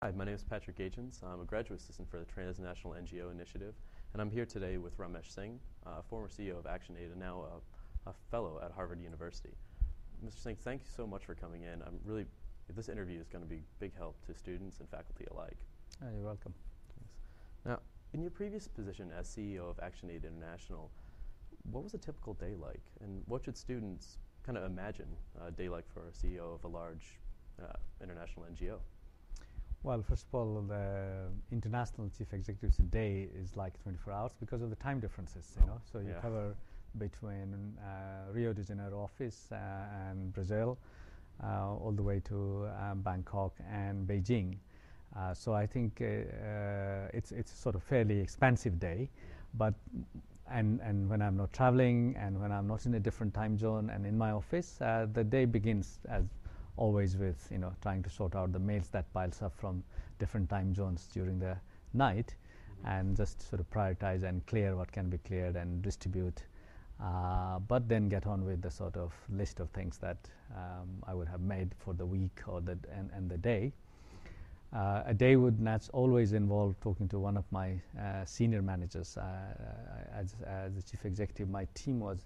Hi, my name is Patrick Agents. I'm a graduate assistant for the Transnational NGO Initiative, and I'm here today with Ramesh Singh, former CEO of ActionAid and now a fellow at Harvard University. Mr. Singh, thank you so much for coming in. This interview is going to be big help to students and faculty alike. You're welcome. Thanks. Now, in your previous position as CEO of ActionAid International, what was a typical day like, and what should students kind of imagine a day like for a CEO of a large international NGO? Well, first of all, the International Chief Executive's day is like 24 hours because of the time differences, you know. So you cover between Rio de Janeiro office and Brazil, all the way to Bangkok and Beijing. So I think it's a sort of fairly expansive day, but and when I'm not traveling and when I'm not in a different time zone and in my office, the day begins as always with trying to sort out the mails that piles up from different time zones during the night, and just sort of prioritize and clear what can be cleared and distribute, but then get on with the sort of list of things that I would have made for the week or and the day. A day would always involve talking to one of my senior managers. As the chief executive, my team was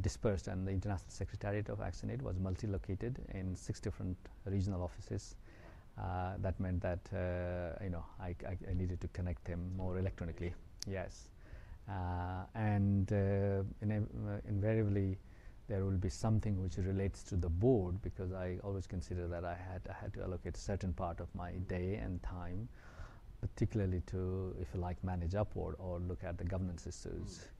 dispersed, and the International Secretariat of ActionAid was multi-located in 6 different regional offices. That meant that I needed to connect them more electronically. Yes, and invariably there will be something which relates to the board, because I always consider that I had to allocate a certain part of my day and time, particularly to, if you like, manage upward or look at the governance issues.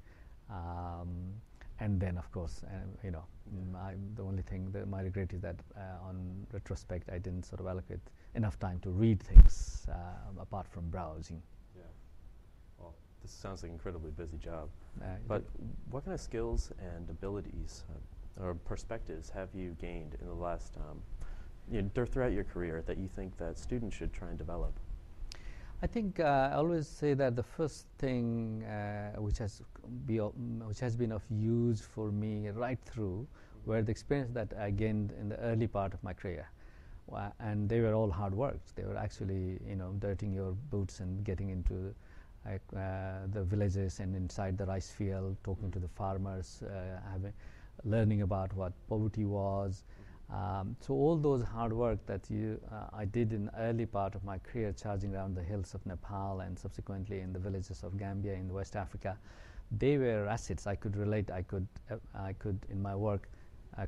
And then, of course, the only thing that my regret is that on retrospect, I didn't sort of allocate enough time to read things apart from browsing. Yeah. Well, this sounds like an incredibly busy job. But what kind of skills and abilities or perspectives have you gained in the last, throughout your career, that you think that students should try and develop? I think I always say that the first thing which has been of use for me right through were the experience that I gained in the early part of my career, and they were all hard work. They were actually dirting your boots and getting into the villages and inside the rice field, talking to the farmers, learning about what poverty was. So all those hard work that I did in the early part of my career, charging around the hills of Nepal and subsequently in the villages of Gambia in West Africa, they were assets. I could relate. I could in my work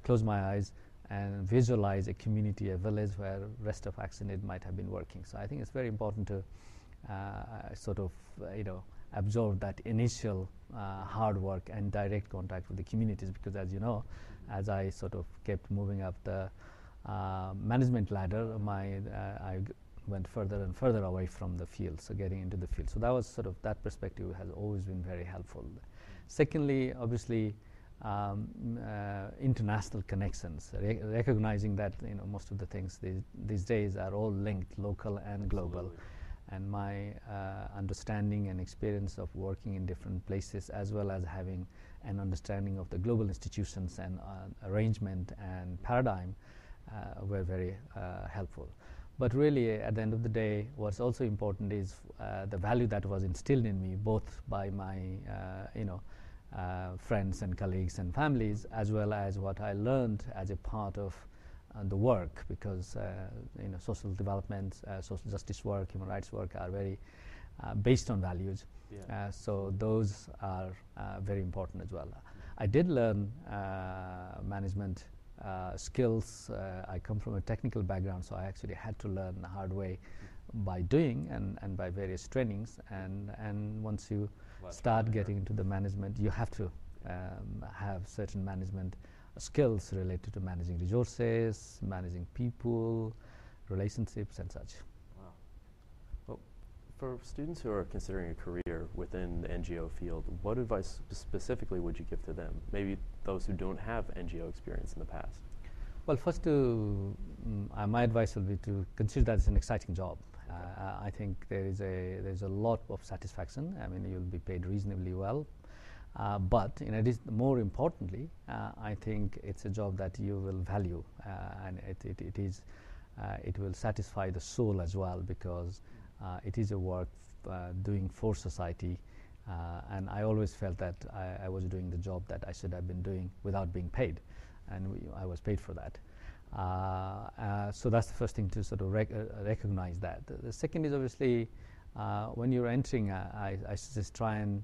close my eyes and visualize a community, a village where rest of ActionAid might have been working. So I think it's very important to sort of absorb that initial hard work and direct contact with the communities, because as you know, as I sort of kept moving up the management ladder, I went further and further away from the field, so getting into the field. So that was sort of, that perspective has always been very helpful. Secondly, obviously, international connections, recognizing that most of the things these days are all linked, local and global. Absolutely. And my understanding and experience of working in different places, as well as having an understanding of the global institutions and arrangement and paradigm, were very helpful. But really, at the end of the day, what's also important is the value that was instilled in me, both by my friends and colleagues and families, as well as what I learned as a part of the work, because social development, social justice work, human rights work are very based on values. Yeah. So those are very important as well. I did learn management skills. I come from a technical background, so I actually had to learn the hard way by doing and by various trainings. And once you start getting into the management, you have to have certain management skills related to managing resources, managing people, relationships, and such. Wow. Well, for students who are considering a career within the NGO field, what advice specifically would you give to them? Maybe those who don't have NGO experience in the past. Well, first, my advice will be to consider that it's an exciting job. I think there's a lot of satisfaction. I mean, you'll be paid reasonably well. But more importantly, I think it's a job that you will value, and it is it will satisfy the soul as well, because it is a work doing for society, and I always felt that I was doing the job that I should have been doing without being paid, and I was paid for that. So that's the first thing, to sort of recognize that. The second is obviously when you're entering, I just try and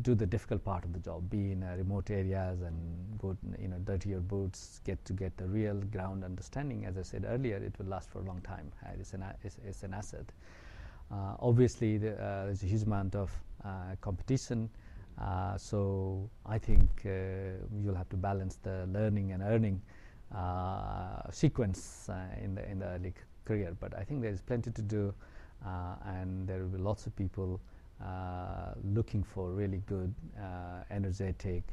do the difficult part of the job, be in remote areas and go, dirty your boots, get the real ground understanding. As I said earlier, it will last for a long time. It's an asset. Obviously, there's a huge amount of competition. So I think you'll have to balance the learning and earning sequence in the early career. But I think there is plenty to do, and there will be lots of people looking for really good, energetic,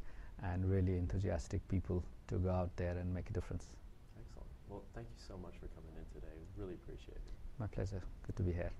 and really enthusiastic people to go out there and make a difference. Excellent. Well, thank you so much for coming in today. Really appreciate it. My pleasure. Good to be here.